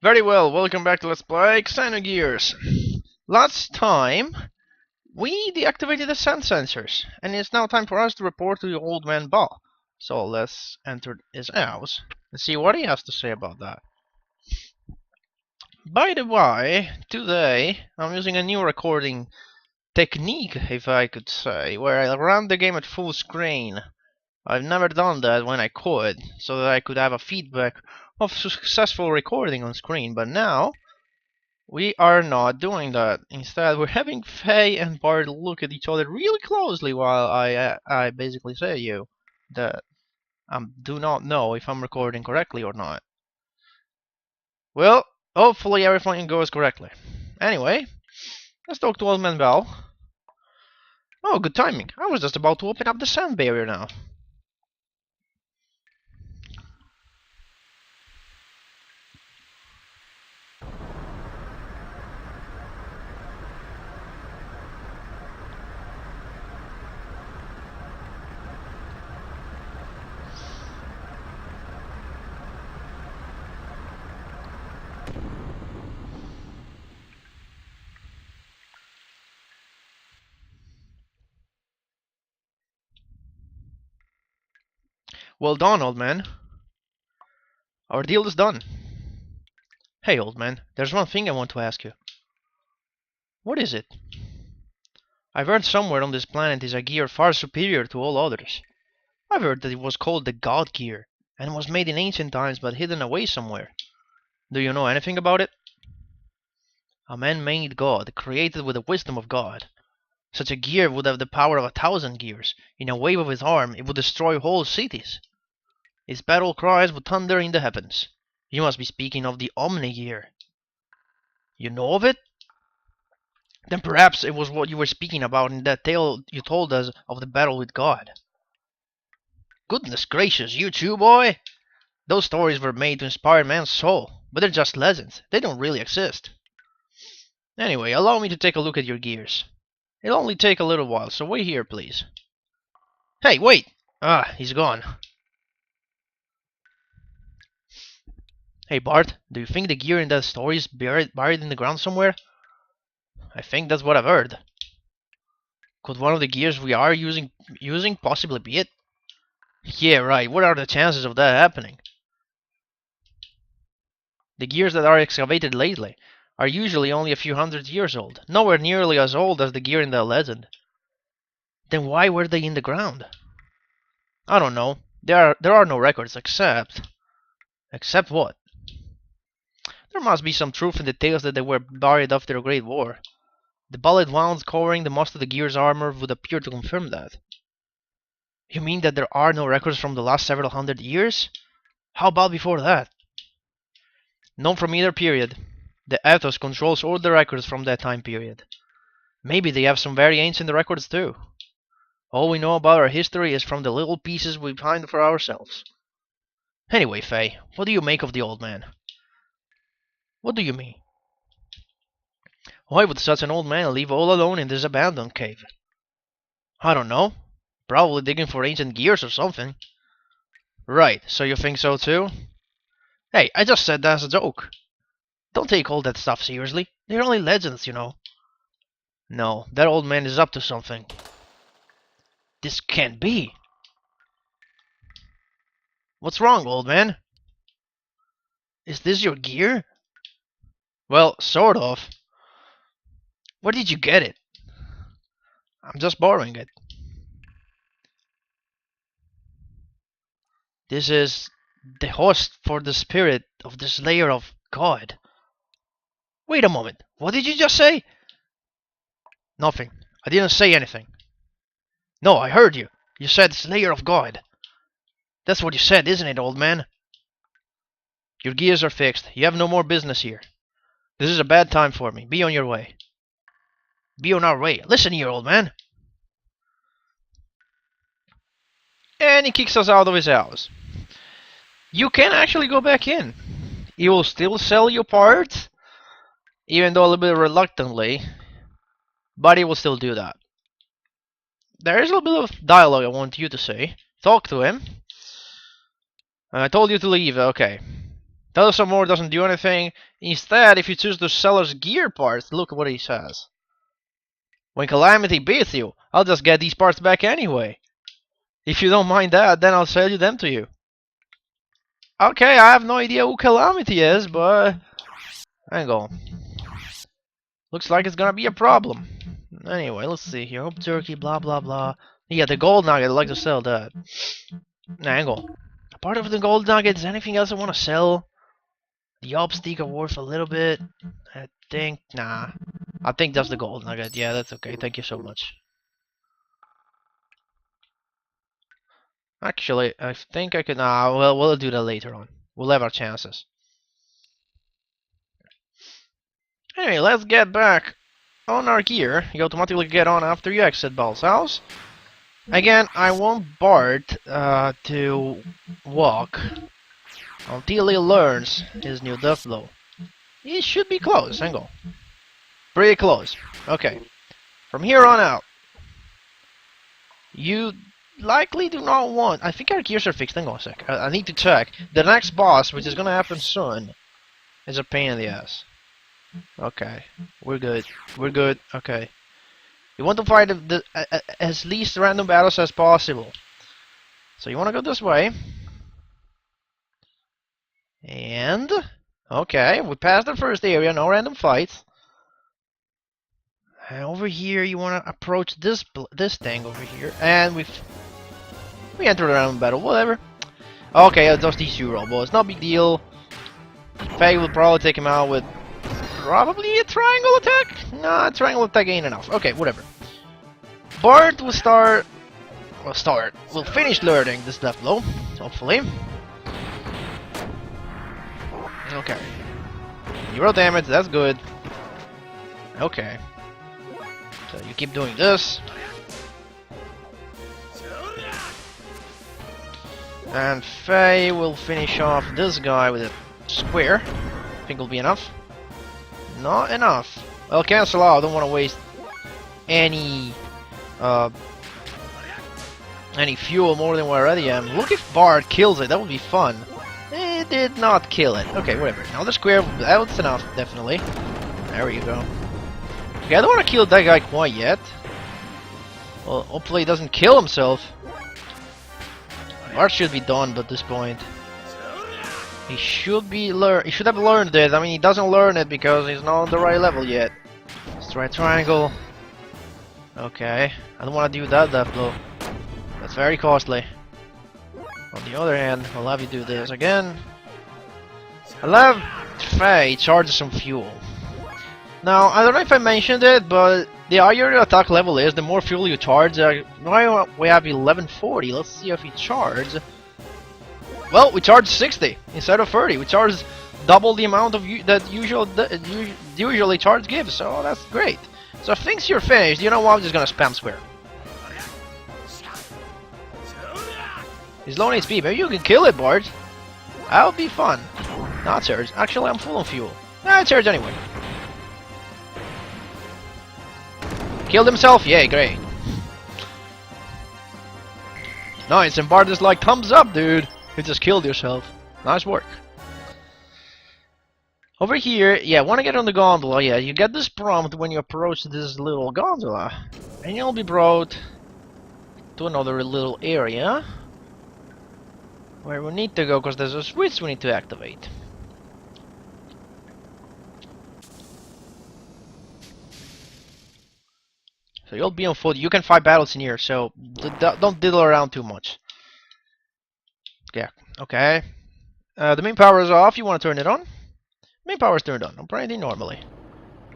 Very well, welcome back to Let's Play Xenogears. Last time, we deactivated the sand sensors, and it's now time for us to report to the old man Ba. So let's enter his house and see what he has to say about that. By the way, today I'm using a new recording technique, if I could say, where I run the game at full screen. I've never done that when I could, so that I could have a feedback of successful recording on screen, but now we are not doing that. Instead, we're having Faye and Bart look at each other really closely while I basically say to you that I do not know if I'm recording correctly or not. Well, hopefully everything goes correctly. Anyway, let's talk to Old Man Bell. Oh, good timing. I was just about to open up the sand barrier now. Well done, old man. Our deal is done. Hey, old man, there's one thing I want to ask you. What is it? I've heard somewhere on this planet is a gear far superior to all others. I've heard that it was called the God Gear, and was made in ancient times but hidden away somewhere. Do you know anything about it? A man-made god, created with the wisdom of God. Such a gear would have the power of 1,000 gears. In a wave of his arm, it would destroy whole cities. Its battle cries would thunder in the heavens. You must be speaking of the Omni Gear. You know of it? Then perhaps it was what you were speaking about in that tale you told us of the battle with God. Goodness gracious, you too, boy? Those stories were made to inspire man's soul, but they're just legends. They don't really exist. Anyway, allow me to take a look at your gears. It'll only take a little while, so wait here, please. Hey, wait! Ah, he's gone. Hey, Bart, do you think the gear in that story is buried in the ground somewhere? I think that's what I've heard. Could one of the gears we are using possibly be it? Yeah, right. What are the chances of that happening? The gears that are excavated lately are usually only a few hundred years old, nowhere nearly as old as the gear in the legend. Then why were they in the ground? I don't know. There are no records except... Except what? There must be some truth in the tales that they were buried after a great war. The bullet wounds covering the most of the gear's armor would appear to confirm that. You mean that there are no records from the last several hundred years? How about before that? None from either period. The ethos controls all the records from that time period. Maybe they have some very ancient records too. All we know about our history is from the little pieces we find for ourselves. Anyway, Faye, what do you make of the old man? What do you mean? Why would such an old man live all alone in this abandoned cave? I don't know. Probably digging for ancient gears or something. Right, so you think so too? Hey, I just said that as a joke. Don't take all that stuff seriously. They're only legends, you know. No, that old man is up to something. This can't be. What's wrong, old man? Is this your gear? Well, sort of. Where did you get it? I'm just borrowing it. This is the host for the spirit of the Slayer of God. Wait a moment. What did you just say? Nothing. I didn't say anything. No, I heard you. You said Slayer of God. That's what you said, isn't it, old man? Your gears are fixed. You have no more business here. This is a bad time for me. Be on your way. Be on our way. Listen here, old man. And he kicks us out of his house. You can actually go back in. He will still sell you parts, even though a little bit reluctantly, but he will still do that. There is a little bit of dialogue I want you to say. Talk to him. I told you to leave, okay. Tell us some more doesn't do anything. Instead, if you choose the seller's gear parts, look what he says. When Calamity beats you, I'll just get these parts back anyway. If you don't mind that, then I'll sell them to you. Okay, I have no idea who Calamity is, but... hang on. Looks like it's gonna be a problem. Anyway, let's see here. Hope turkey, blah blah blah. Yeah, the gold nugget, I'd like to sell that. Hang on. Part of the gold nugget, is anything else I want to sell? The obstick are worth a little bit. I think, nah. I think that's the gold nugget. Yeah, that's okay. Thank you so much. Actually, I think I could. Nah, well, we'll do that later on. We'll have our chances. Anyway, let's get back on our gear. You automatically get on after you exit Ball's house. Again, I want Bart to walk until he learns his new death blow. He should be close. Hang on. Pretty close. Okay. From here on out, you likely do not want... I think our gears are fixed. Hang on a sec. I need to check. The next boss, which is going to happen soon, is a pain in the ass. Okay. We're good. We're good. Okay. You want to fight as least random battles as possible. So you want to go this way. And... okay, we passed the first area. No random fights. And over here, you want to approach this thing over here. And we entered a random battle. Whatever. Okay, it's just these two robots. No big deal. Faye will probably take him out with... probably a triangle attack? Nah, a triangle attack ain't enough. Okay, whatever. Bart will start... we'll finish learning this death blow, hopefully. Okay. 0 damage, that's good. Okay. So you keep doing this. And Faye will finish off this guy with a square. Think will be enough. Not enough. Well, cancel out. I don't want to waste any fuel more than we already am. Look if Bart kills it. That would be fun. It did not kill it. Okay, whatever. Now the square. That's enough, definitely. There you go. Okay, I don't want to kill that guy quite yet. Well, hopefully he doesn't kill himself. Bart should be done at this point. He should have learned it. I mean, he doesn't learn it because he's not on the right level yet. Let's try triangle. Okay, I don't want to do that blow. That's very costly. On the other hand, I'll have you do this again. I'll have Faye charge some fuel. Now, I don't know if I mentioned it, but the higher your attack level is, the more fuel you charge. Now we have 1140. Let's see if we charge. Well, we charge 60 instead of 30. We charge double the amount of that usually charge gives, so that's great. So if things you're finished, you know what? I'm just gonna spam square. He's low on HP. Maybe you can kill it, Bart. That would be fun. Not charge. Actually, I'm full on fuel. Nah, charge anyway. Killed himself? Yay, great. Nice, and Bart is like, thumbs up, dude. You just killed yourself. Nice work. Over here, yeah, want to get on the gondola. Yeah, you get this prompt when you approach this little gondola. And you'll be brought to another little area where we need to go, because there's a switch we need to activate. So you'll be on foot. You can fight battles in here, so don't diddle around too much. Yeah, okay. The main power is off. You want to turn it on? Main power is turned on. Operating normally.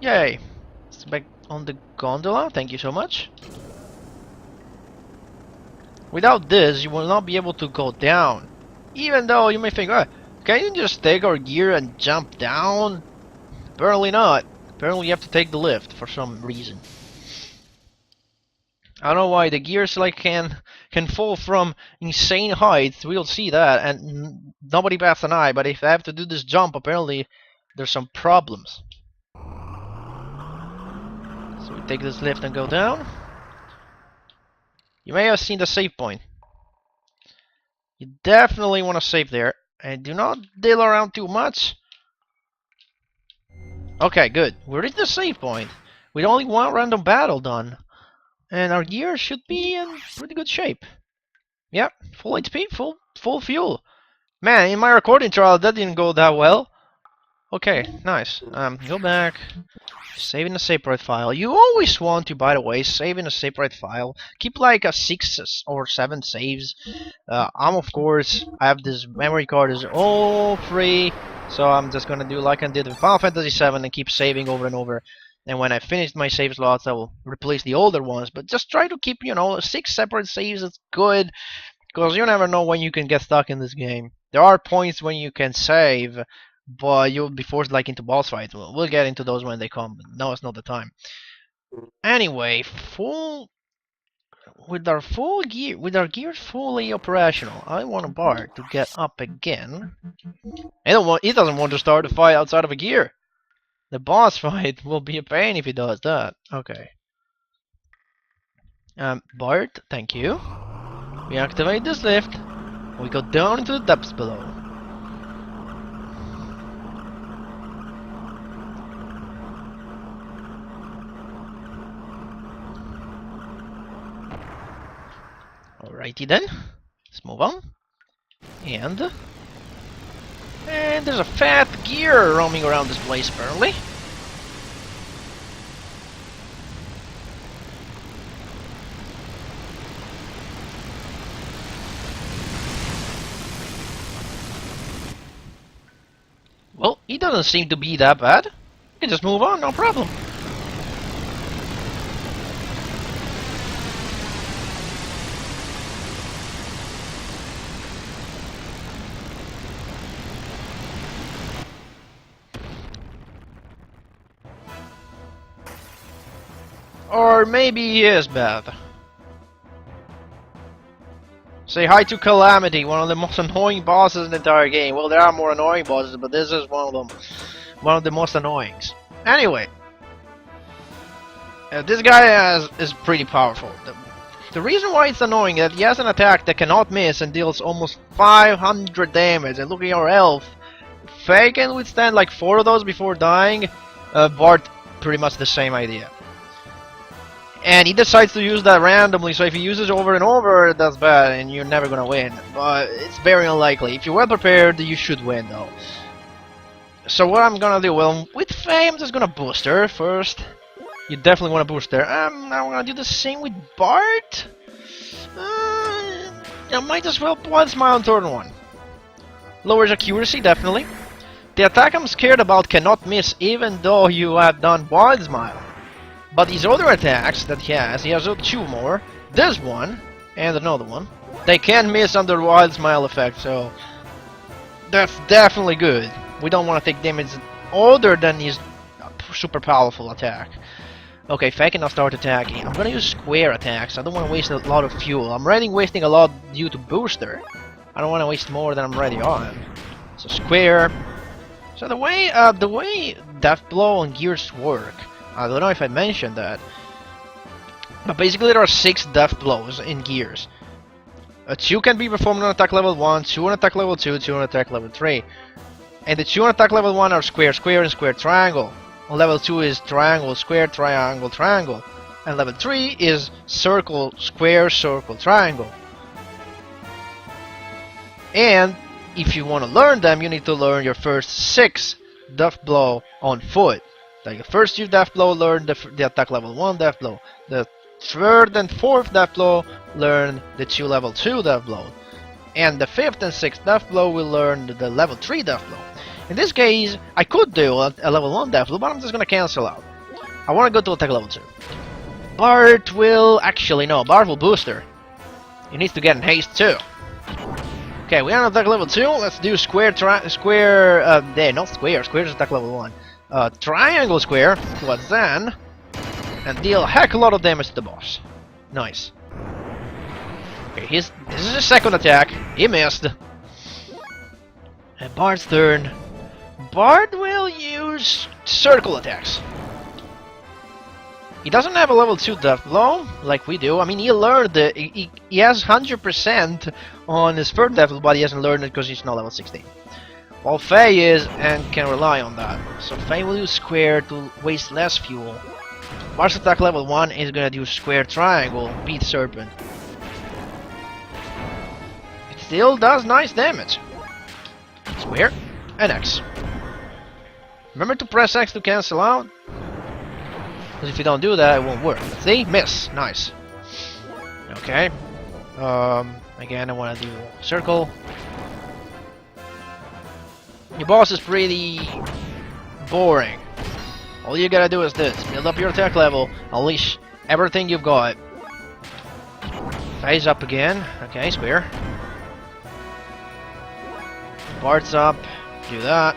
Yay. Let's back on the gondola. Thank you so much. Without this, you will not be able to go down. Even though you may think, oh, can you just take our gear and jump down? Apparently not. Apparently you have to take the lift for some reason. I don't know why the gears like can fall from insane heights. We'll see that, and nobody bats an eye. But if I have to do this jump, apparently there's some problems. So we take this lift and go down. You may have seen the save point. You definitely want to save there. And do not deal around too much. Okay, good. We're at the save point. With only one random battle done. And our gear should be in pretty good shape. Yep, full HP, full fuel. Man, in my recording trial that didn't go that well. Okay, nice. Go back. Save in a separate file. You always want to, by the way, save in a separate file. Keep like a 6 or 7 saves. Of course, I have this memory card is all free, so I'm just gonna do like I did with Final Fantasy VII and keep saving over and over. And when I finish my save slots, I will replace the older ones. But just try to keep, 6 separate saves. It's good, because you never know when you can get stuck in this game. There are points when you can save, but you'll be forced like into boss fights. We'll get into those when they come. But now it's not the time. Anyway, with our gears fully operational, I want a Bard to get up again. He doesn't want to start a fight outside of a gear. The boss fight will be a pain if he does that. Okay. Bard, thank you. We activate this lift. We go down into the depths below. Alrighty then, let's move on. And there's a fat gear roaming around this place apparently. Well, he doesn't seem to be that bad. We can just move on, no problem. Or maybe he is bad. Say hi to Calamity, one of the most annoying bosses in the entire game. Well, there are more annoying bosses, but this is one of them. One of the most annoyings. Anyway. This guy is pretty powerful. The reason why it's annoying is that he has an attack that cannot miss and deals almost 500 damage. And look at your health. Faye can withstand like 4 of those before dying. Bart, pretty much the same idea. And he decides to use that randomly, so if he uses it over and over, that's bad, and you're never gonna win. But it's very unlikely. If you're well prepared, you should win, though. So what I'm gonna do, well, with Faye, I'm just gonna boost her first. You definitely want to boost her. I'm gonna do the same with Bart. I might as well Blood Smile on turn 1. Lowers accuracy, definitely. The attack I'm scared about cannot miss, even though you have done Blood Smile. But these other attacks that he has 2 more. This one, and another one. They can miss under Wild Smile effect, so that's definitely good. We don't want to take damage other than his super powerful attack. Okay, Faye can now start attacking. I'm gonna use square attacks. I don't want to waste a lot of fuel. I'm already wasting a lot due to booster. I don't want to waste more than I'm already on. So square. So the way Death Blow and Gears work. I don't know if I mentioned that, but basically there are 6 death blows in Gears. 2 can be performed on attack level 1, 2 on attack level 2, 2 on attack level 3. And the 2 on attack level 1 are square, square, and square triangle. On level 2 is triangle, square, triangle, triangle. And level 3 is circle, square, circle, triangle. And if you want to learn them, you need to learn your first 6 death blow on foot. Like the first 2 death blow, learn the attack level 1 death blow. The 3rd and 4th death blow, learn the 2 level 2 death blow. And the 5th and 6th death blow will learn the level 3 death blow. In this case, I could do a level 1 death blow, but I'm just gonna cancel out. I wanna go to attack level 2. Bart will... Actually, no, Bart will boost her. He needs to get in haste too. Okay, we are on attack level 2. Let's do square, not square, square is attack level 1. Triangle square, plus then, and deal a heck a lot of damage to the boss. Nice. Okay, this is his second attack. He missed. And Bart's turn. Bart will use circle attacks. He doesn't have a level 2 death blow like we do. I mean, he learned he has 100% on his third level, but he hasn't learned it because he's not level 16. While Faye is and can rely on that. So Faye will use square to waste less fuel. Mars attack level 1 is gonna do square triangle, beat serpent. It still does nice damage. Square and X. Remember to press X to cancel out. Because if you don't do that, it won't work. See? Miss. Nice. Okay. Again, I want to do circle. Your boss is pretty boring. All you gotta do is this. Build up your attack level. Unleash everything you've got. Phase up again. Okay, square. Parts up. Do that.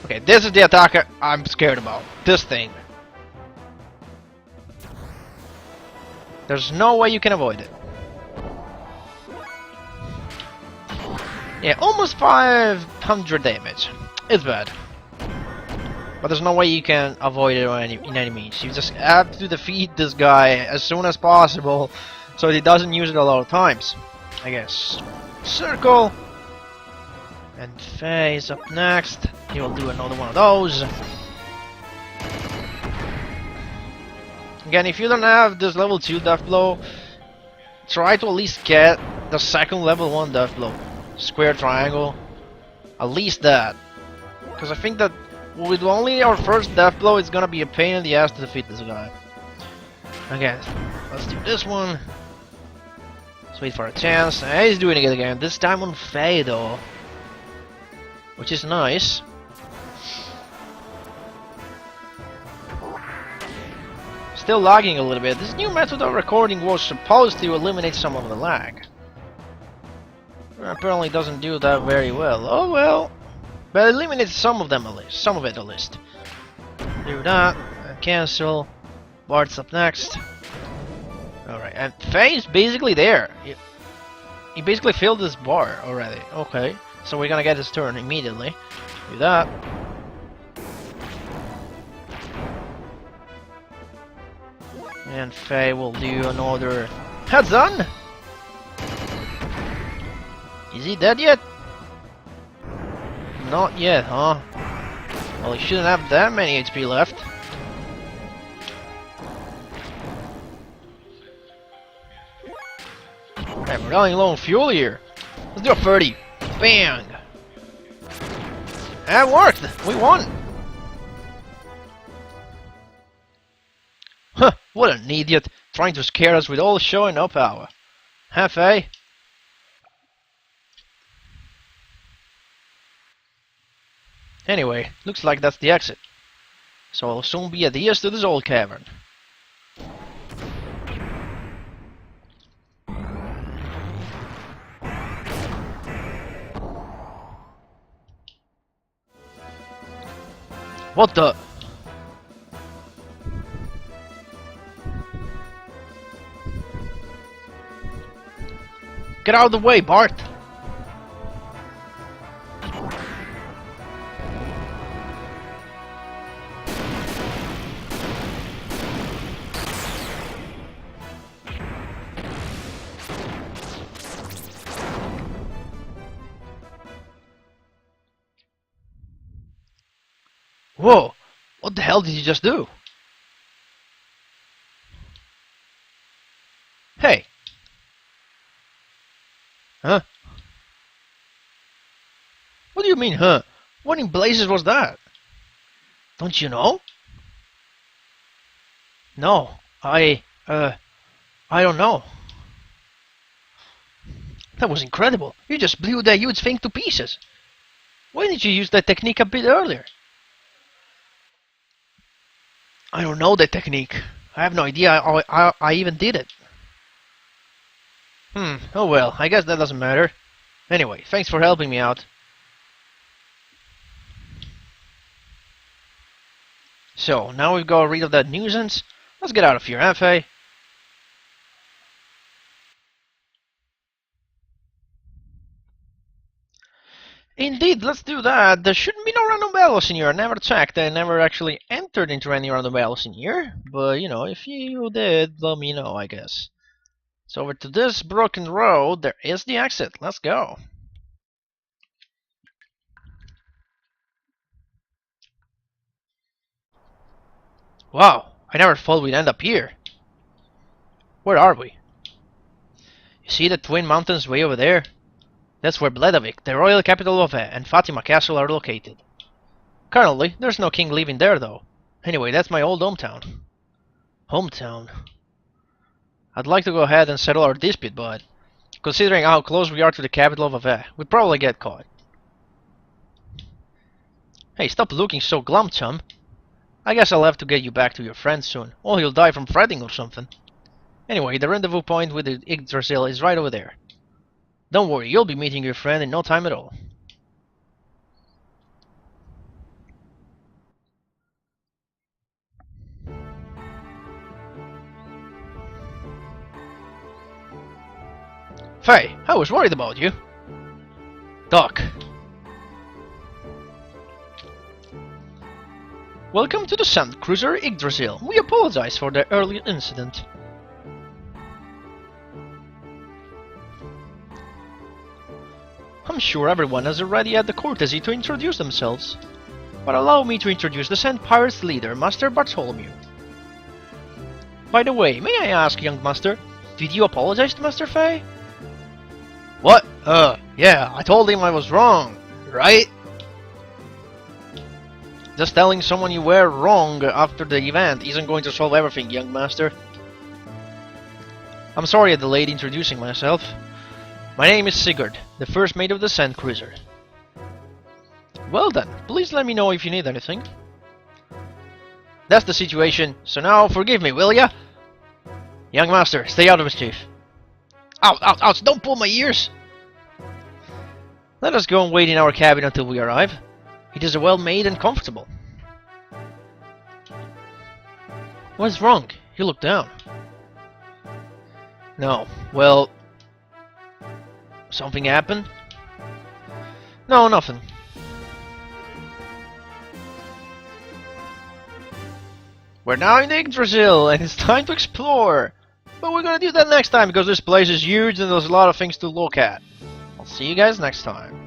Okay, this is the attacker I'm scared about. This thing. There's no way you can avoid it. Yeah, almost 500 damage. It's bad. But there's no way you can avoid it in any means. You just have to defeat this guy as soon as possible so he doesn't use it a lot of times. I guess. Circle. And phase up next. He will do another one of those. Again, if you don't have this level 2 death blow, try to at least get the second level 1 death blow. Square triangle. At least that. Because I think that with only our first death blow, it's gonna be a pain in the ass to defeat this guy. Okay, let's do this one. Let's wait for a chance. And he's doing it again. This time on Faye though. Which is nice. Still lagging a little bit. This new method of recording was supposed to eliminate some of the lag. Apparently doesn't do that very well. Oh well. But it eliminates some of them at least. Some of it at least. Do that. Cancel. Bart's up next. Alright, and Faye's basically there. He basically filled this bar already. Okay. So we're gonna get his turn immediately. Do that. And Faye will do another heads on. Is he dead yet? Not yet, huh? Well, he shouldn't have that many HP left. Hey, we're running low on fuel here. Let's do a 30. Bang! That worked! We won! Huh, what an idiot, trying to scare us with all show and no power. Huh, Faye? Anyway, looks like that's the exit. So I'll soon be adheres to this old cavern. What the? Get out of the way, Bart! Whoa! What the hell did you just do? Hey! Huh? What do you mean, huh? What in blazes was that? Don't you know? No, I don't know. That was incredible. You just blew that huge thing to pieces. Why didn't you use that technique a bit earlier? I don't know that technique. I have no idea I even did it. Oh well, I guess that doesn't matter. Anyway, thanks for helping me out. So, now we've got rid of that nuisance. Let's get out of here, huh, Faye? Indeed, let's do that. There shouldn't be no random battles in here. I never checked. I never actually entered into any random battles in here. But, you know, if you did, let me know, I guess. So over to this broken road, there is the exit. Let's go. Wow, I never thought we'd end up here. Where are we? You see the Twin Mountains way over there? That's where Bledavik, the royal capital of and Fatima Castle are located. Currently, there's no king living there though. Anyway, that's my old hometown. Hometown? I'd like to go ahead and settle our dispute, but considering how close we are to the capital of Ave, we'd probably get caught. Hey, stop looking so glum, chum. I guess I'll have to get you back to your friends soon, or he'll die from fretting or something. Anyway, the rendezvous point with the Yggdrasil is right over there. Don't worry, you'll be meeting your friend in no time at all. Faye, I was worried about you. Doc. Welcome to the sand cruiser Yggdrasil. We apologize for the earlier incident. I'm sure everyone has already had the courtesy to introduce themselves, but allow me to introduce the Sand Pirates leader, Master Bartholomew. By the way, may I ask, young master, did you apologize to Master Faye? What? Yeah, I told him I was wrong, right? Just telling someone you were wrong after the event isn't going to solve everything, young master. I'm sorry I delayed introducing myself. My name is Sigurd, the first mate of the Sand Cruiser. Well then, please let me know if you need anything. That's the situation, so now forgive me, will ya? Young master, stay out of mischief. Ouch, ouch, ouch, don't pull my ears! Let us go and wait in our cabin until we arrive. It is well made and comfortable. What's wrong? You look down. No, well... Something happened? No, nothing. We're now in Yggdrasil, and it's time to explore! But we're gonna do that next time, because this place is huge and there's a lot of things to look at. I'll see you guys next time.